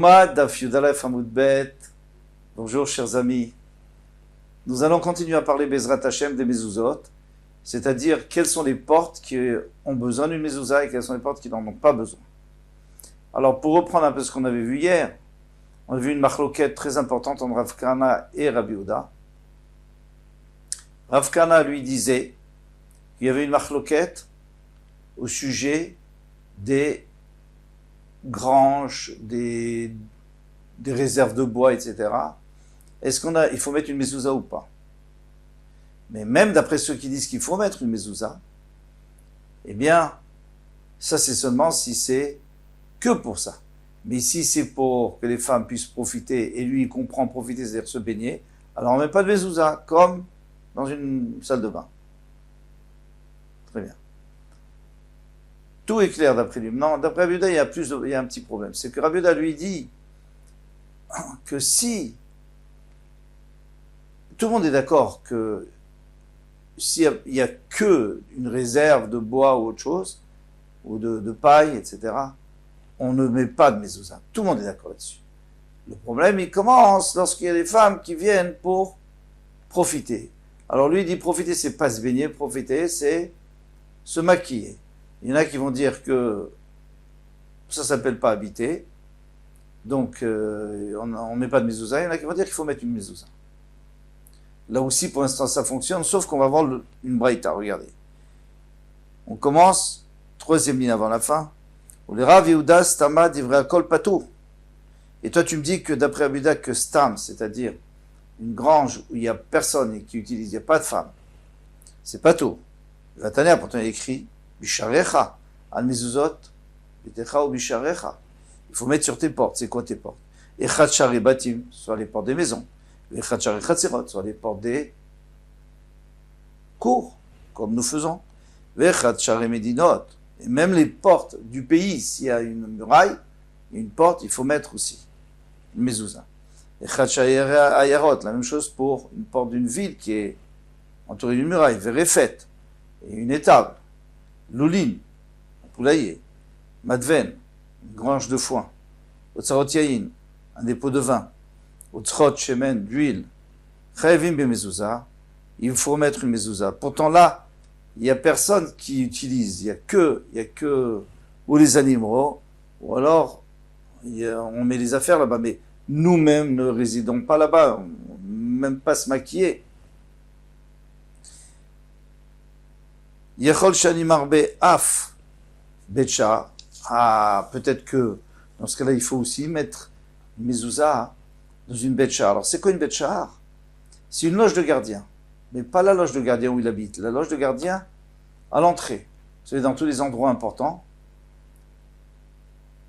Yoma Daf Yudalef Hamoud Bet. Bonjour chers amis. Nous allons continuer à parler Bezrat Hashem des mezuzot, c'est-à-dire quelles sont les portes qui ont besoin d'une mezouza et quelles sont les portes qui n'en ont pas besoin. Alors pour reprendre un peu ce qu'on avait vu hier, on a vu une machloquette très importante entre Rav Kahana et Rabbi Yehuda. Rav Kahana lui disait qu'il y avait une machloquette au sujet des granges, des réserves de bois, etc. Il faut mettre une mezouza ou pas? Mais même d'après ceux qui disent qu'il faut mettre une mezouza, eh bien, ça c'est seulement si c'est que pour ça. Mais si c'est pour que les femmes puissent profiter, et lui il comprend profiter, c'est-à-dire se baigner, alors on ne met pas de mezouza, comme dans une salle de bain. Très bien. Tout est clair d'après lui. Non, d'après Rabbi Yehuda, il y a un petit problème. C'est que Rabbi Yehuda lui dit que si tout le monde est d'accord que s'il n'y a que une réserve de bois ou autre chose, ou de paille, etc., on ne met pas de mezouza. Tout le monde est d'accord là-dessus. Le problème, il commence lorsqu'il y a des femmes qui viennent pour profiter. Alors lui, il dit profiter, c'est pas se baigner, profiter, c'est se maquiller. Il y en a qui vont dire que ça s'appelle pas habiter, donc on ne met pas de mezouza. Il y en a qui vont dire qu'il faut mettre une mezouza. Là aussi, pour l'instant, ça fonctionne, sauf qu'on va voir une braïta. Regardez. On commence, troisième ligne avant la fin. Les Rav Yehuda stama divrei kol patur. Et toi, tu me dis que d'après Rabbi Yehuda, que stam, c'est-à-dire une grange où il n'y a personne et qui utilise, il n'y a pas de femme, c'est patur. La Tanya, pourtant, il écrit Bisharecha, al mezuzot, bitecha ou bisharecha. Il faut mettre sur tes portes. C'est quoi tes portes? Echad shari batim, soit les portes des maisons. Echad shari chatzirot, soit les portes des cours, comme nous faisons. Echad shari medinot, et même les portes du pays, s'il y a une muraille, une porte, il faut mettre aussi une mezouza. Echad shari ayarot, la même chose pour une porte d'une ville qui est entourée d'une muraille, verefet, et une étable. Louline, un poulailler, madven, une grange de foin, otsarot yayin, un dépôt de vin, otsrot shemen, d'huile, chayevim be mezouza, il faut mettre une mezouza. Pourtant là, il n'y a personne qui utilise, il y a que ou les animaux, ou alors on met les affaires là-bas, mais nous-mêmes ne résidons pas là-bas, même pas se maquiller. Yechol shani marbe af betcha. Ah, peut-être que dans ce cas-là, il faut aussi mettre une mezouza dans une betcha. Alors, c'est quoi une betcha? C'est une loge de gardien, mais pas la loge de gardien où il habite. La loge de gardien à l'entrée. Vous savez, dans tous les endroits importants.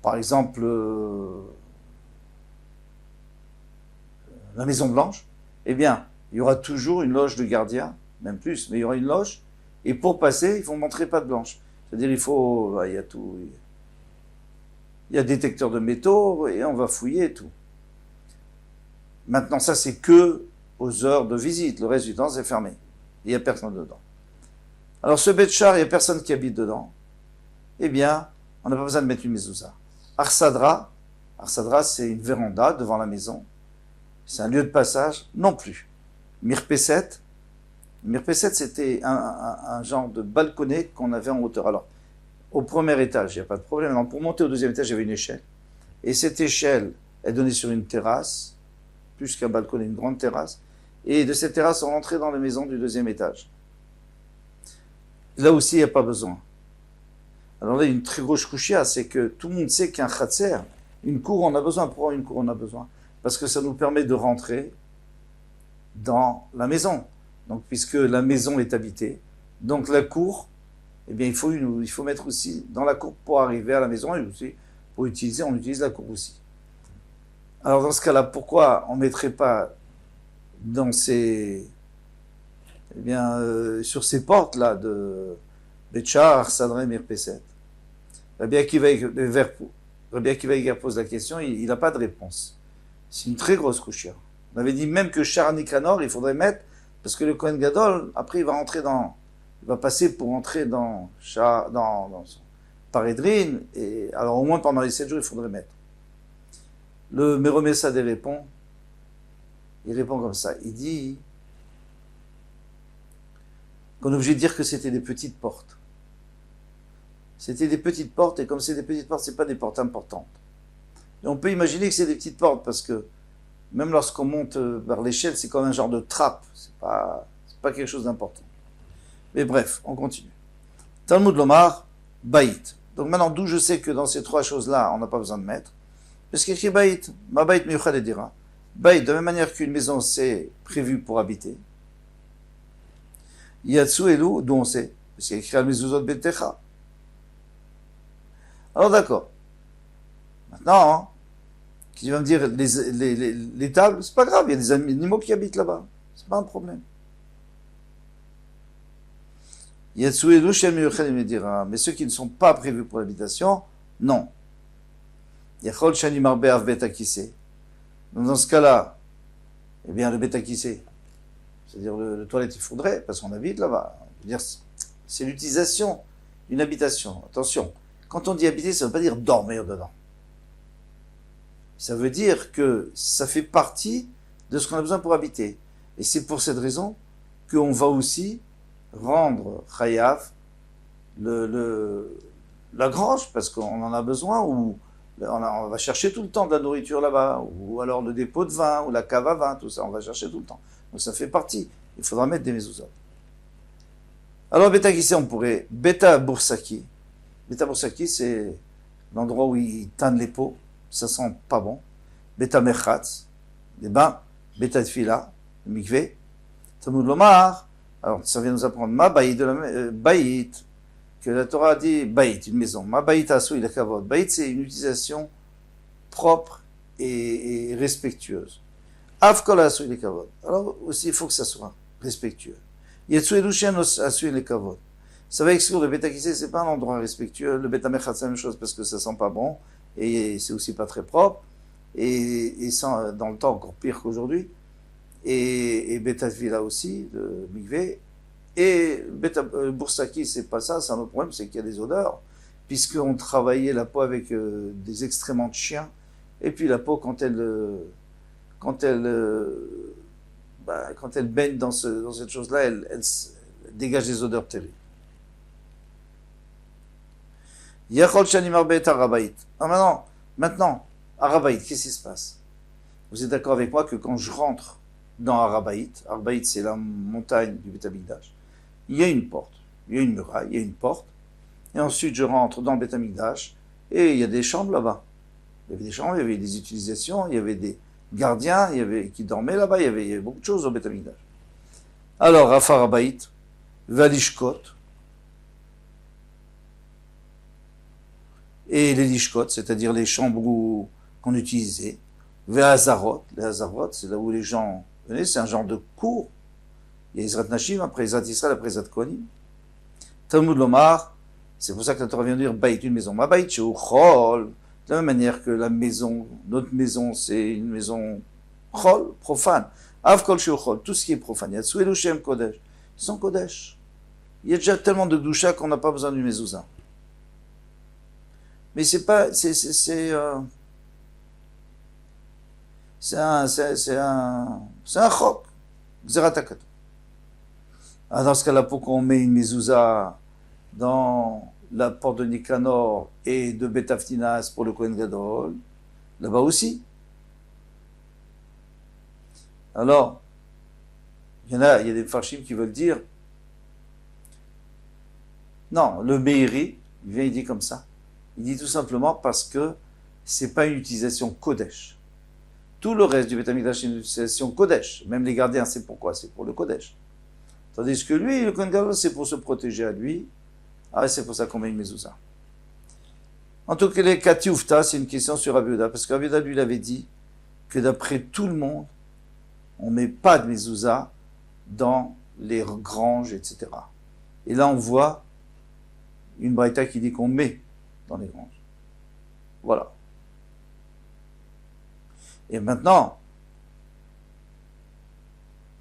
Par exemple, la Maison Blanche. Eh bien, il y aura toujours une loge de gardien, même plus, mais il y aura une loge. Et pour passer, il faut montrer patte blanche. C'est-à-dire, il y a tout. Il y a détecteur de métaux et on va fouiller et tout. Maintenant, ça, c'est que aux heures de visite. Le reste du temps, c'est fermé. Il n'y a personne dedans. Alors, ce betchar, il n'y a personne qui habite dedans. Eh bien, on n'a pas besoin de mettre une mezouza. Arsadra, c'est une véranda devant la maison. C'est un lieu de passage. Non plus. Mirpeset, c'était un genre de balconnet qu'on avait en hauteur. Alors, au premier étage, il n'y a pas de problème. Alors, pour monter au deuxième étage, il y avait une échelle. Et cette échelle, elle donnait sur une terrasse, plus qu'un balconnet, une grande terrasse. Et de cette terrasse, on rentrait dans la maison du deuxième étage. Là aussi, il n'y a pas besoin. Alors là, il y a une très grosse kouchia, c'est que tout le monde sait qu'un khatser, une cour, on a besoin. Pourquoi une cour, on a besoin? Parce que ça nous permet de rentrer dans la maison. Donc, puisque la maison est habitée, donc la cour, eh bien, il faut mettre aussi dans la cour pour arriver à la maison et aussi pour utiliser, on utilise la cour aussi. Alors, dans ce cas-là, pourquoi on ne mettrait pas dans sur ces portes-là de Betchar, Sadrem, Mirpeset? Rabbi Akiva pose la question, il n'a pas de réponse. C'est une très grosse couchière. On avait dit même que Shar Nikanor, il faudrait mettre, parce que le Kohen Gadol, après, il va passer pour entrer dans son Paredrin, et alors au moins pendant les 7 jours, il faudrait mettre. Le Meromessade répond, comme ça, il dit qu'on est obligé de dire que c'était des petites portes. C'était des petites portes, et comme c'est des petites portes, c'est pas des portes importantes. Et on peut imaginer que c'est des petites portes, parce que même lorsqu'on monte vers l'échelle, c'est comme un genre de trappe. C'est pas quelque chose d'important. Mais bref, on continue. Talmud Lomar, Baït. Donc maintenant, d'où je sais que dans ces trois choses-là, on n'a pas besoin de mettre. Parce qu'il y a écrit Baït, ma Baït miyuchad dira. Baït, de la même manière qu'une maison, c'est prévu pour habiter. Yatsu Elu, d'où on sait. Parce qu'il y a écrit Al-Mezuzot Betecha. Alors d'accord. Maintenant, hein, qui va me dire les tables, c'est pas grave, il y a des animaux qui habitent là-bas. C'est pas un problème. Mais ceux qui ne sont pas prévus pour l'habitation, non. Donc dans ce cas-là, eh bien le betakissé, c'est-à-dire le toilette, il faudrait, parce qu'on habite là-bas. C'est l'utilisation d'une habitation. Attention, quand on dit habiter, ça ne veut pas dire dormir dedans. Ça veut dire que ça fait partie de ce qu'on a besoin pour habiter. Et c'est pour cette raison qu'on va aussi rendre chayav la grange, parce qu'on en a besoin, ou on va chercher tout le temps de la nourriture là-bas, ou alors le dépôt de vin, ou la cave à vin, tout ça, on va chercher tout le temps. Donc ça fait partie. Il faudra mettre des mezuzot. Alors Beta Kissé, on pourrait Beta Boursaki. Beta Boursaki, c'est l'endroit où ils tannent les pots, ça sent pas bon. Beta Merchatz, les bains. Beta Tfila, le mikvé. Talmud Lomar. Alors, ça vient nous apprendre ma baït, baït, que la Torah a dit baït, une maison. Ma baït asou il kavod. Baït, c'est une utilisation propre et respectueuse. Avkol asou il kavod. Alors, aussi, il faut que ça soit respectueux. Yetsu edushen asou il kavod. Ça va exclure le bêta kissé, c'est pas un endroit respectueux. Le bêta mechat, c'est la même chose parce que ça sent pas bon et c'est aussi pas très propre. Et sans, dans le temps, encore pire qu'aujourd'hui. Et Beta Villa aussi, le Mikvé. Et Boursaki, c'est pas ça, c'est un autre problème, c'est qu'il y a des odeurs, puisqu'on travaillait la peau avec des excréments de chiens, et puis la peau, quand elle baigne dans cette chose-là, elle dégage des odeurs terribles. Yachol Shanimar Bet Arabaït. Maintenant, Arabaït, qu'est-ce qui se passe? Vous êtes d'accord avec moi que quand je rentre dans Arabaït c'est la montagne du Beth Amikdash, il y a une porte, il y a une muraille, il y a une porte, et ensuite je rentre dans le Beth Amikdash, et il y a des chambres là-bas. Il y avait des chambres, il y avait des utilisations, il y avait des gardiens, qui dormaient là-bas, il y avait beaucoup de choses au Beth Amikdash. Alors, Rafa Arabaït, Valishkot, et les lishkot, c'est-à-dire les chambres qu'on utilisait, Ve'azarot, les Hazarot, c'est là où les gens venaient, c'est un genre de cours. Il y a Ezrat Nashim, après Ezrat Israël, après Ezrat Kohanim. Talmud Lomar, c'est pour ça que la Torah vient de dire Baït, une maison. Ma Baït, c'est Chol, de la même manière que la maison, notre maison, c'est une maison Chol, profane. Avkol Chol, tout ce qui est profane. Il y a Tsuelu Shem Kodesh. Ils sont Kodesh. Il y a déjà tellement de Gdusha qu'on n'a pas besoin du mezouza. Mais c'est pas, c'est un chok. Xeratakato. Dans ce cas-là, pourquoi on met une mezouza dans la porte de Nicanor et de Betaftinas pour le Kohen Gadol? Là-bas aussi. Alors, il y a des farshim qui veulent dire, non, le Meiri, il dit comme ça. Il dit tout simplement parce que c'est pas une utilisation Kodesh. Tout le reste du Beth Amikdash, c'est une utilisation Kodesh. Même les gardiens, c'est pourquoi? C'est pour le Kodesh. Tandis que lui, le Kohen Gadol, c'est pour se protéger à lui. Ah, c'est pour ça qu'on met une mezouza. En tout cas, les Katiufta, c'est une question sur Rabbi Yehuda, parce que Rabbi Yehuda, lui, il avait dit que d'après tout le monde, on met pas de mezouza dans les granges, etc. Et là, on voit une braïta qui dit qu'on met dans les granges. Voilà. Et maintenant,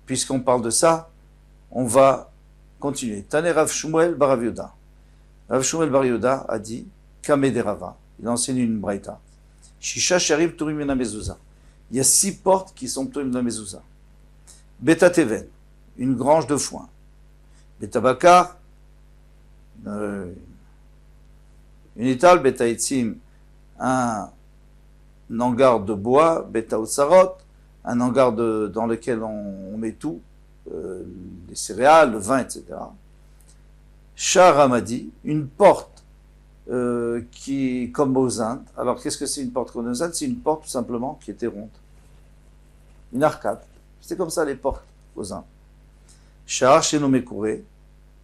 puisqu'on parle de ça, on va continuer. Tane Rav Shmuel bar Rav Yehuda. Rav Shmuel bar Yehuda a dit, Kameh de Rava, il a enseigné une braïta. Shisha sharim turim mina mezouza. Il y a 6 portes qui sont turim mina mezouza. Beta teven, une grange de foin. Beta bakar, une étale. Beta etzim, un hangar de bois. Beta otsarot, un hangar dans lequel on met tout, les céréales, le vin, etc. Shah Ramadi, une porte qui comme aux Indes. Alors qu'est-ce que c'est une porte comme aux Indes? C'est une porte tout simplement qui était ronde. Une arcade. C'était comme ça les portes aux Indes. Shah Shenomekure,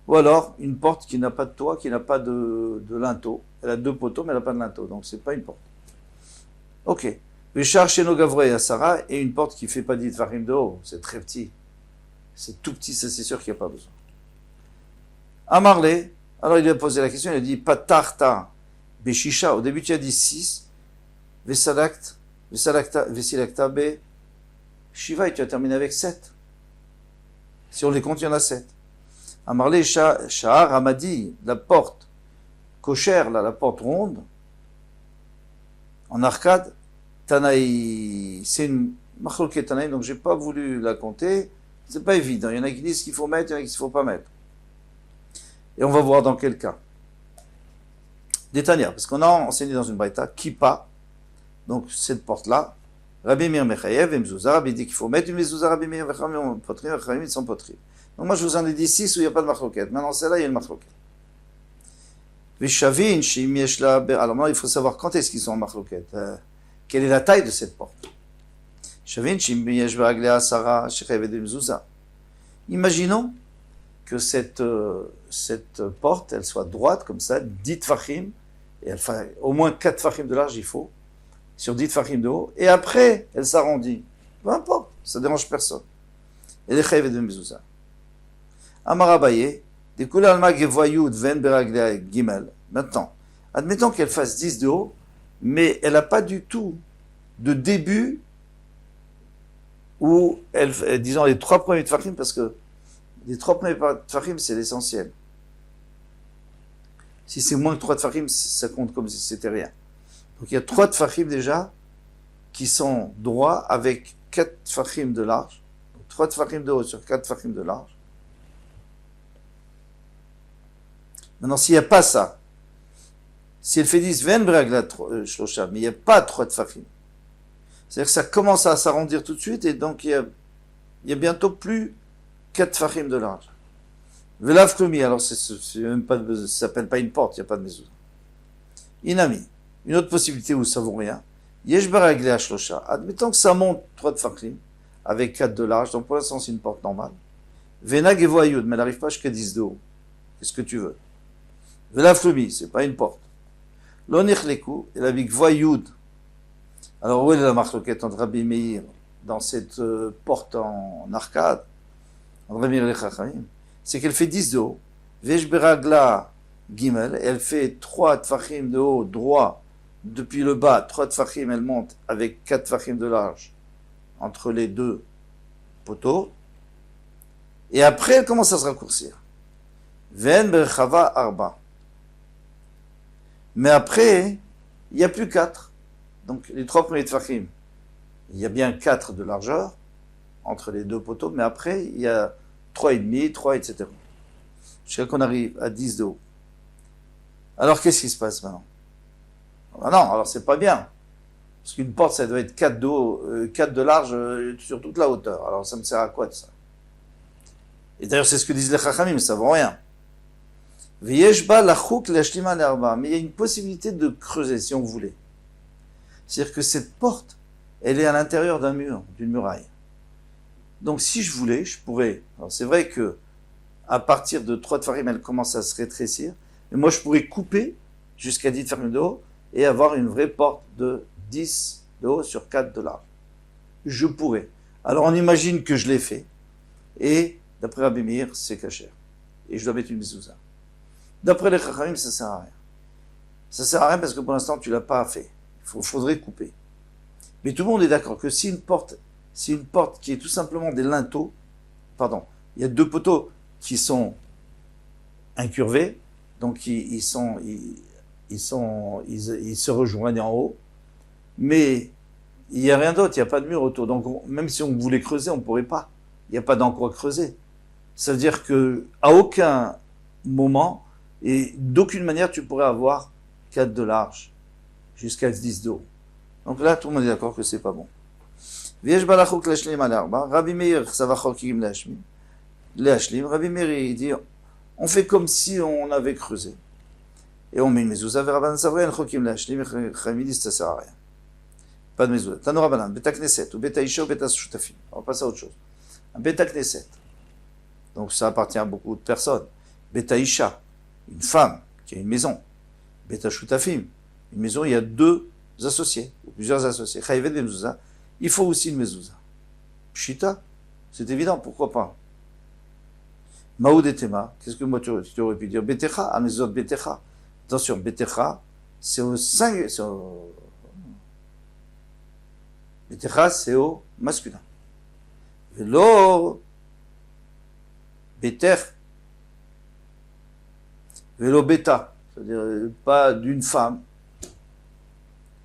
ou alors une porte qui n'a pas de toit, qui n'a pas de linteau. Elle a 2 poteaux mais elle n'a pas de linteau, donc c'est pas une porte. Ok. Shah Shenogavre Asara, et une porte qui fait pas dit Farim de haut, c'est très petit. C'est tout petit, ça c'est sûr qu'il n'y a pas besoin. Amarle, alors il lui a posé la question, il a dit Patarta Beshisha, au début tu as dit 6, Vesilakta Be Shiva, et tu as terminé avec 7. Si on les compte, il y en a 7. Amarle Shahar Ramadi, la porte cochère, là, la porte ronde, en arcade, Tanaï, c'est une Machloket Tanaï, donc j'ai pas voulu la compter, c'est pas évident. Il y en a qui disent qu'il faut mettre, il y en a qui disent qu'il faut pas mettre. Et on va voir dans quel cas. Détania, parce qu'on a enseigné dans une braïta, Kippa, donc cette porte-là, Rabbi Meir Mechayev et Mezouza, Rabbi dit qu'il faut mettre une Mezouza, Rabbi Meir Mechayev, Potri, Mechayev, ils sont Potri. Donc moi je vous en ai dit 6 où il n'y a pas de machloket. Maintenant celle-là, il y a une machloket. Vishavin, Shim Yeshla, alors maintenant il faut savoir quand est-ce qu'ils sont en machloket. Quelle est la taille de cette porte? Shavin, Shim Yeshla, Aglea, Sarah, Shechayev et Mezouza. Imaginons que cette porte, elle soit droite, comme ça, 10 tfachim, et elle fait au moins 4 tfachim de large, il faut, sur 10 tfachim de haut, et après, elle s'arrondit. Peu importe, ça ne dérange personne. Et les chayev de mezouza. Amarabaye, découle alma gevoyud ven beraglea gimel. Maintenant, admettons qu'elle fasse 10 de haut, mais elle n'a pas du tout de début où elle, disons les 3 premiers tfachim, parce que les 3 premiers tfachim, c'est l'essentiel. Si c'est moins que 3 tfachim, ça compte comme si c'était rien. Donc il y a 3 tfachim déjà qui sont droits avec 4 tfachim de large. Donc 3 tfachim de haut sur 4 tfachim de large. Maintenant, s'il n'y a pas ça, si elle fait 10, 20 bragla shlosha, mais il n'y a pas 3 tfachim, c'est-à-dire que ça commence à s'arrondir tout de suite et donc il y a bientôt plus 4 tfachim de large. Velav Klomi, alors c'est même pas, ça s'appelle pas une porte, il n'y a pas de mezouza. Inami, une autre possibilité où ça vaut rien. Yesh baraglea shlosha, admettons que ça monte 3 tfachim avec 4 de large, donc pour l'instant c'est une porte normale. Vena gevoyud, mais elle n'arrive pas jusqu'à 10 de haut. Qu'est-ce que tu veux? Velav Klomi, c'est pas une porte. L'onich leku, et la big voyud. Alors où est la marloquette entre Rabbi Meir dans cette porte en arcade? C'est qu'elle fait 10 de haut. Veshberagla Gimel, elle fait 3 tfachim de haut droit depuis le bas, 3 tfachim, elle monte avec 4 tfachim de large entre les 2 poteaux. Et après, elle commence à se raccourcir. Ven berchava arba. Mais après, il n'y a plus 4. Donc les 3 premiers tfachim, il y a bien 4 de largeur entre les 2 poteaux, mais après, il y a 3,5, 3, etc. Jusqu'à qu'on arrive à 10 de haut. Alors, qu'est-ce qui se passe maintenant? Ah non, alors c'est pas bien. Parce qu'une porte, ça doit être 4 de haut, 4 de large sur toute la hauteur. Alors, ça me sert à quoi de ça? Et d'ailleurs, c'est ce que disent les chachamim, mais ça vaut rien. Mais il y a une possibilité de creuser, si on voulait. C'est-à-dire que cette porte, elle est à l'intérieur d'un mur, d'une muraille. Donc si je voulais, je pourrais. Alors c'est vrai que à partir de 3 tfachim, elle commence à se rétrécir. Mais moi, je pourrais couper jusqu'à 10 tfachim de haut et avoir une vraie porte de 10 de haut sur 4 de large. Je pourrais. Alors on imagine que je l'ai fait. Et d'après Rabbi Meir, c'est cachère. Et je dois mettre une mezouza. D'après les chachamim, ça sert à rien. Ça sert à rien parce que pour l'instant, tu l'as pas fait. Il faudrait couper. Mais tout le monde est d'accord que si une porte qui est tout simplement des linteaux, pardon, il y a 2 poteaux qui sont incurvés, donc ils se rejoignent en haut, Mais il n'y a rien d'autre, il n'y a pas de mur autour. Donc même si on voulait creuser, on ne pourrait pas. Il n'y a pas d'endroit creusé. Ça veut dire que à aucun moment et d'aucune manière tu pourrais avoir 4 de large jusqu'à 10 d'eau. Donc là, tout le monde est d'accord que c'est pas bon. Rabbi Meir, ça va chokim l'ashlim. Rabbi Meir, il dit, on fait comme si on avait creusé. Et on met une mezouza vers Rabban Savri, en chokim l'ashlim, Chachamim dit, ça sert à rien. Pas de mezouza. Tano Rabbanan, Beta Knesset, ou Beta Isha, ou Beta Shutafim. On va passer à autre chose. Un Beta Knesset. Donc ça appartient à beaucoup de personnes. Beta Isha, une femme qui a une maison. Beta Shutafim, une maison, il y a 2 associés, ou plusieurs associés. Chayivet de mezouza. Il faut aussi une mezouza. Pshita, c'est évident, pourquoi pas. Maoud et Tema, qu'est-ce que moi tu aurais pu dire? Betecha, à mezouza Betecha. Attention, Betecha, c'est au singulier, Betecha, c'est au masculin. Vélo, Beter, Vélo Beta, c'est-à-dire pas d'une femme.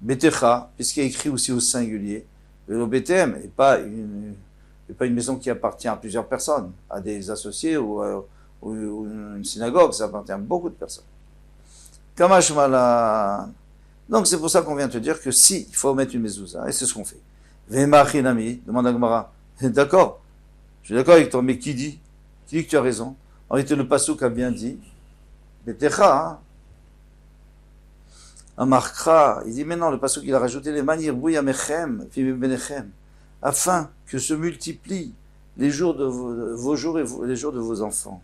Betecha, puisqu'il y a écrit aussi au singulier. Vélo Betem, et pas une maison qui appartient à plusieurs personnes, à des associés ou une synagogue, ça appartient à beaucoup de personnes. Kamashmala. Donc c'est pour ça qu'on vient te dire que si, il faut mettre une mezouza, et c'est ce qu'on fait. Vemachinami, demande à Gemara. D'accord, je suis d'accord avec toi, mais qui dit que tu as raison? En réalité, le Passouk a bien dit, Betecha, hein? Amarkra, il dit maintenant, le Passouk, il a rajouté les manières bouyamechem, benechem, afin que se multiplient les jours de vos jours et les jours de vos enfants.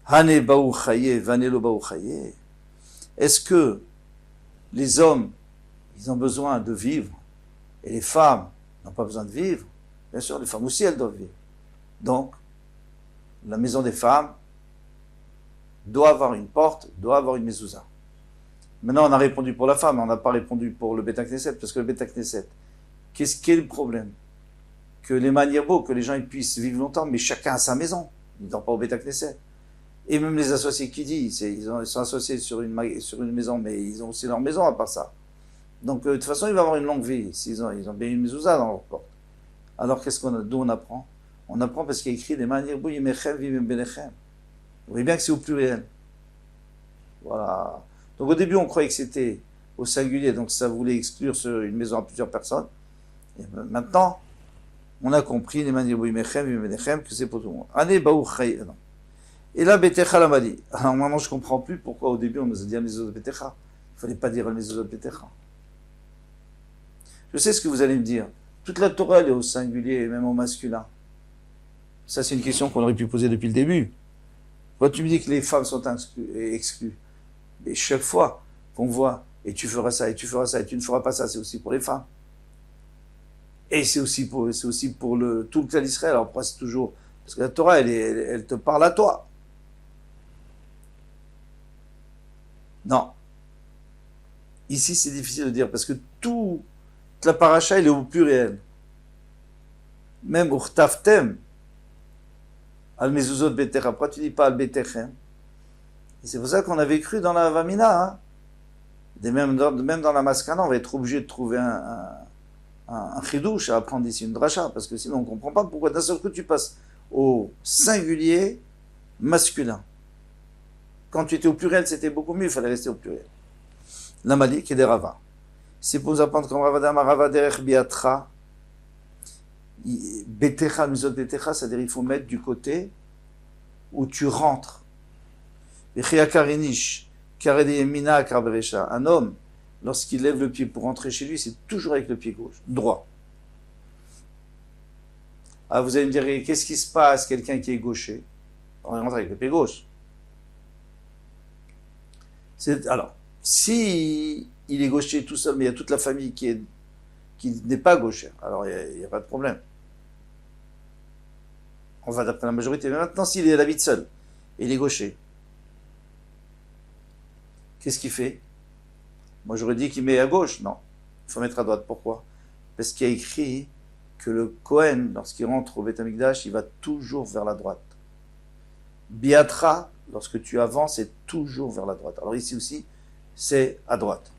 Hane baou chaye, vanelo baou chaye. Est-ce que les hommes, ils ont besoin de vivre et les femmes n'ont pas besoin de vivre? Bien sûr, les femmes aussi, elles doivent vivre. Donc, la maison des femmes doit avoir une porte, doit avoir une mezouza. Maintenant, on a répondu pour la femme, on n'a pas répondu pour le Beta Knesset, parce que le Beta Knesset, qu'est-ce qui est le problème? Que les manières que les gens ils puissent vivre longtemps, mais chacun a sa maison. Ils ne dorment pas au Beta Knesset. Et même les associés qui disent, ils sont associés sur une maison, mais ils ont aussi leur maison à part ça. Donc, de toute façon, ils vont avoir une longue vie, ils ont bien une mezouza dans leur porte. Alors, d'où on apprend? On apprend parce qu'il y a écrit des manières bouyemechem, vivem benechem. Vous voyez bien que c'est au pluriel. Voilà. Donc au début, on croyait que c'était au singulier, donc ça voulait exclure une maison à plusieurs personnes. Et maintenant, on a compris les manières bouyemechem, vivem benechem, que c'est pour tout le monde. Ane baou chay, non. Et là, Betecha l'a dit. Alors maintenant, je ne comprends plus pourquoi au début on nous a dit Mezuzot Betecha. Il ne fallait pas dire Mezuzot Betecha. Je sais ce que vous allez me dire. Toute la Torah, elle est au singulier et même au masculin. Ça, c'est une question qu'on aurait pu poser depuis le début. Quand tu me dis que les femmes sont exclues, mais chaque fois qu'on voit, et tu feras ça, et tu feras ça, et tu ne feras pas ça, c'est aussi pour les femmes. Et c'est aussi pour tout le clan d'Israël. Alors pourquoi c'est toujours... Parce que la Torah, elle te parle à toi. Non. Ici, c'est difficile de dire, parce que toute la paracha, elle est au pluriel. Même Urtaftem, Al-Mezuzot Betecha. Pourquoi tu dis pas Al-Betechem? Et c'est pour ça qu'on avait cru dans la Vamina. Hein? Même dans la Maskana, on va être obligé de trouver un chidouche à apprendre ici, une dracha, parce que sinon on ne comprend pas pourquoi d'un seul coup tu passes au singulier masculin. Quand tu étais au pluriel, c'était beaucoup mieux, il fallait rester au pluriel. La Malik et des Rava. C'est pour nous apprendre comme Ravadama, Ravaderech Biatra, Betecha, Mizot Betecha, c'est-à-dire il faut mettre du côté où tu rentres. Un homme, lorsqu'il lève le pied pour rentrer chez lui, c'est toujours avec le pied gauche, droit. Ah, vous allez me dire, qu'est-ce qui se passe, quelqu'un qui est gaucher? On rentre avec le pied gauche. Alors, si il est gaucher tout seul, mais il y a toute la famille qui n'est pas gauchère, alors il n'y a pas de problème. On va adapter la majorité. Mais maintenant, s'il est à la vie seul, et il est gaucher, qu'est-ce qu'il fait? Moi, j'aurais dit qu'il met à gauche. Non, il faut mettre à droite. Pourquoi? Parce qu'il y a écrit que le Kohen, lorsqu'il rentre au Beth Amikdash, il va toujours vers la droite. Biatra, lorsque tu avances, c'est toujours vers la droite. Alors ici aussi, c'est à droite.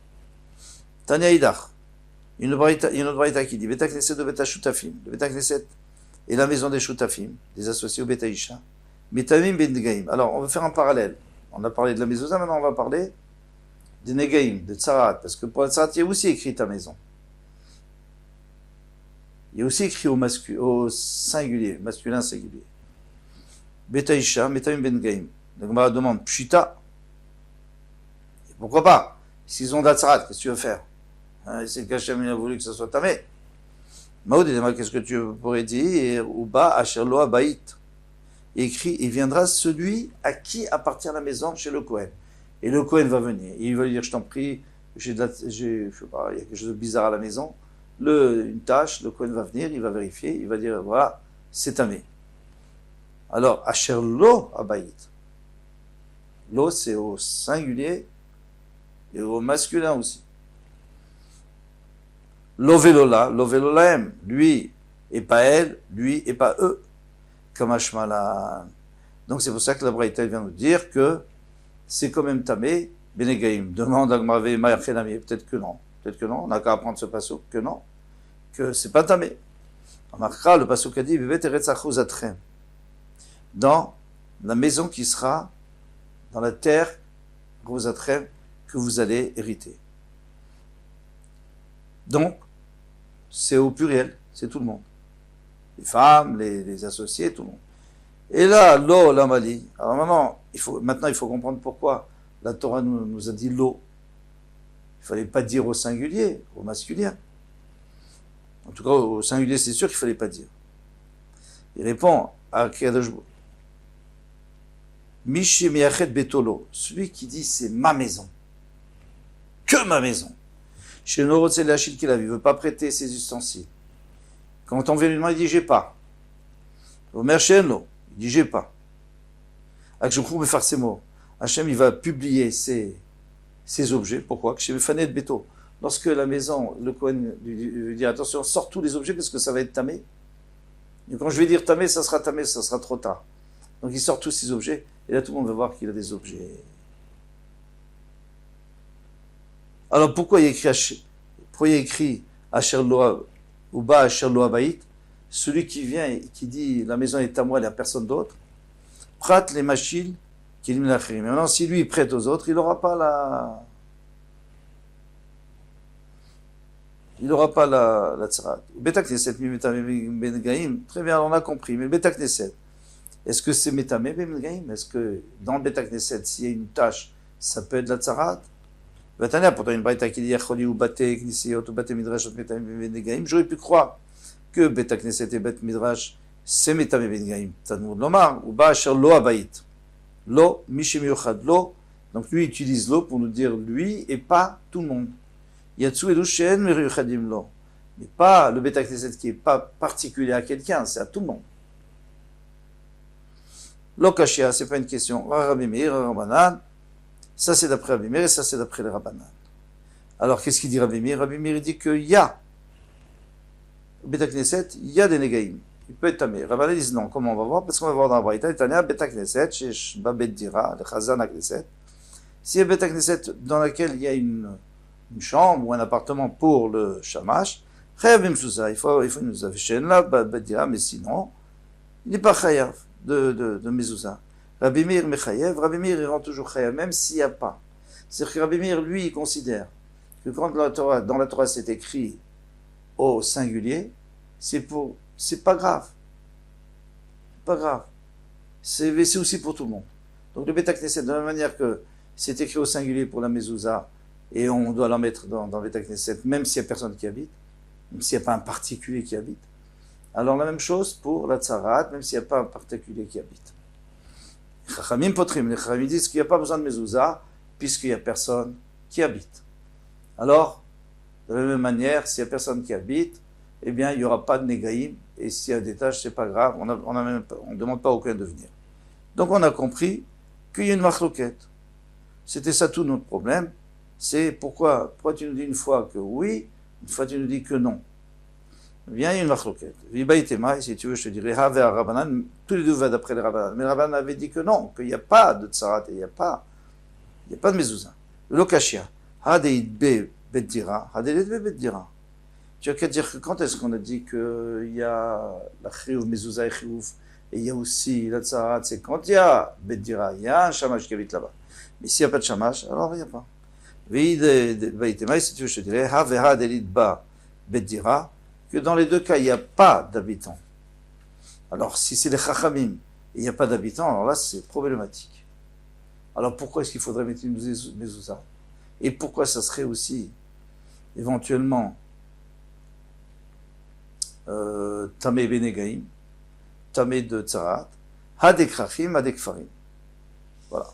Tanya Idach, Il y a une autre braïta qui dit Beta Knesset de Beta Shutafim. Le Beta Knesset est la maison des Shutafim, des associés au Beta Isha. Metamim ben Negaim. Alors, on va faire un parallèle. On a parlé de la mezouza, maintenant on va parler des Negaim, de Tsarat. Parce que pour la Tsarat, il y a aussi écrit ta maison. Il y a aussi écrit au singulier, masculin singulier. Beta Isha, Metamim ben Negaim. Donc, on va demander Pshita. Et pourquoi pas? S'ils ont de la Tsarat, qu'est-ce que tu veux faire? C'est qu'Hachem a voulu que ça soit tamé. Maoud, qu'est-ce que tu pourrais dire? Uba Asherlo Abaït. Écrit, il viendra celui à qui appartient la maison chez le Kohen. Et le Kohen va venir. Et il va lui dire, je t'en prie, je sais pas, il y a quelque chose de bizarre à la maison. Une tâche, le Kohen va venir, il va vérifier, il va dire, voilà, c'est tamé. Alors, Asherlo Abaït. Lo, c'est au singulier et au masculin aussi. Lovelola, Lovelolaem, lui et pas elle, lui et pas eux. Kamashmalan. Donc c'est pour ça que la Braïta vient nous dire que c'est quand même tamé, Benegaim. Demande à Gmarvé, Mayachenami, peut-être que non. Peut-être que non, on n'a qu'à apprendre ce passouk, que non. Que c'est pas tamé. On remarquera, le passouk a dit, dans la maison qui sera dans la terre, Rosatrem, que vous allez hériter. Donc, c'est au pluriel, c'est tout le monde. Les femmes, les associés, tout le monde. Et là, l'eau, la Mali. Alors maintenant, il faut comprendre pourquoi la Torah nous a dit l'eau. Il ne fallait pas dire au singulier, au masculin. En tout cas, au singulier, c'est sûr qu'il ne fallait pas dire. Il répond à Kadosh Mishi Miachet Betolo, celui qui dit c'est ma maison. Que ma maison. Chez Norotzel Achille qu'il a vu, il ne veut pas prêter ses ustensiles. Quand on vient lui demander, il dit j'ai pas. Omer Shenlo, il dit j'ai pas. Akshukhu me faire ses mots. Hachem, il va publier ses objets. Pourquoi? Chez Fanet Beto. Lorsque la maison, le Kohen lui dit attention, sors tous les objets parce que ça va être tamé. Et quand je vais dire tamé, ça sera trop tard. Donc il sort tous ces objets et là tout le monde va voir qu'il a des objets. Alors pourquoi il y a écrit Asher Loa Uba Asher Loa Baït, celui qui vient et qui dit la maison est à moi, il n'y a personne d'autre. Prat les machines qui éliminent la khiri. Maintenant, si lui il prête aux autres, il n'aura pas la tsarat. Beta Knesset mi metamé ben gaim. Très bien, on a compris. Mais Beta Knesset, est-ce que c'est metamé ben gaim? Est-ce que dans le Beta Knesset, s'il y a une tâche, ça peut être la tsarat? Vatania, pourtant une braïta qui dit Yacholi ou Bate Knisiot ou Bate Midrash metamé ben gaim. J'aurais pu croire que Beta Knesset et Bet Midrash c'est metamé ben gaim. Talmud lomar ou ba asher lo abayit. Lo mishim yochad lo. Donc lui utilise lo pour nous dire lui et pas tout le monde. Yatsu elu she'en meriyuchadim lo. Mais pas le Beta Knesset qui est pas particulier à quelqu'un, c'est à tout le monde. Lo kashia, c'est pas une question. Rabbi Meir, Rabbanan. Ça c'est d'après Rabbi Meir et ça c'est d'après les Rabbanan. Alors qu'est-ce qu'il dit Rabbi Meir? Rabbi Meir dit qu'il y a au Beta Knesset, il y a des négaïm. Il peut être tamé. Rabbanan disent non. Comment on va voir? Parce qu'on va voir dans la Braïta, il y a Beta Knesset, chez Babet Dira, le Chazan à Knesset. S'il y a Beta Knesset dans laquelle il y a une chambre ou un appartement pour le shamash, il faut nous afficher là, Babet Dira, mais sinon, il n'est pas chayav de mezouza. Rabbi Meir mechayev, Rabbi Meir il rend toujours chayav, même s'il n'y a pas. C'est-à-dire que Rabbi Meir, lui, il considère que quand dans la Torah c'est écrit au singulier, c'est pas grave. Pas grave. C'est aussi pour tout le monde. Donc le Beta Knesset, de la même manière que c'est écrit au singulier pour la mezouza, et on doit la mettre dans le Beta Knesset, même s'il n'y a personne qui habite, même s'il n'y a pas un particulier qui habite. Alors la même chose pour la tsarat, même s'il n'y a pas un particulier qui habite. Les Chachamim potrim, les Chachamim disent qu'il n'y a pas besoin de mezouza, puisqu'il n'y a personne qui habite. Alors, de la même manière, s'il n'y a personne qui habite, eh bien, il n'y aura pas de négaïm, et s'il y a des tâches, c'est pas grave, on ne demande pas aucun de venir. Donc on a compris qu'il y a une machloquette. C'était ça tout notre problème, c'est pourquoi tu nous dis une fois que oui, une fois tu nous dis que non. Eh bien, il y a une machloquette. Vibaïtema, si tu veux, je te dirais, Have à Rabbanan, tous les deux va d'après les Rabbanan. Mais Rabbanan avait dit que non, qu'il n'y a pas de tsarat, il n'y a pas de mezouza. Lokashia, Hadeid be beddira, Hadeid be beddira. Tu as qu'à dire que quand est-ce qu'on a dit qu'il y a la chiyuv, mezouza et chiyuv, et il y a aussi la tzarat, c'est quand il y a Beddira, il y a un shamash qui habite là-bas. Mais s'il n'y a pas de shamash, alors il n'y a pas. Vaïtema, si tu veux, je te dirais, ha veha delit ba Beddira, que dans les deux cas, il n'y a pas d'habitants. Alors, si c'est les chachamim et il n'y a pas d'habitants, alors là, c'est problématique. Alors, pourquoi est-ce qu'il faudrait mettre une mezouza? Et pourquoi ça serait aussi, éventuellement, Tamé Benegaim, Tamé de Tzarat, Hadekrachim, Hadekfarim. Voilà.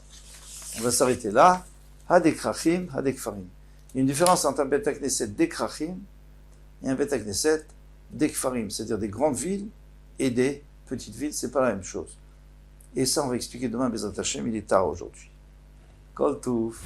On va s'arrêter là. Hadekrachim, Hadekfarim. Il y a une différence entre un Beth Knesset d'Ekrachim et un Beth Knesset d'Ekfarim, c'est-à-dire des grandes villes et des petites villes, c'est pas la même chose. Et ça, on va expliquer demain, Bezrat Hashem, il est tard aujourd'hui. Kol Touf.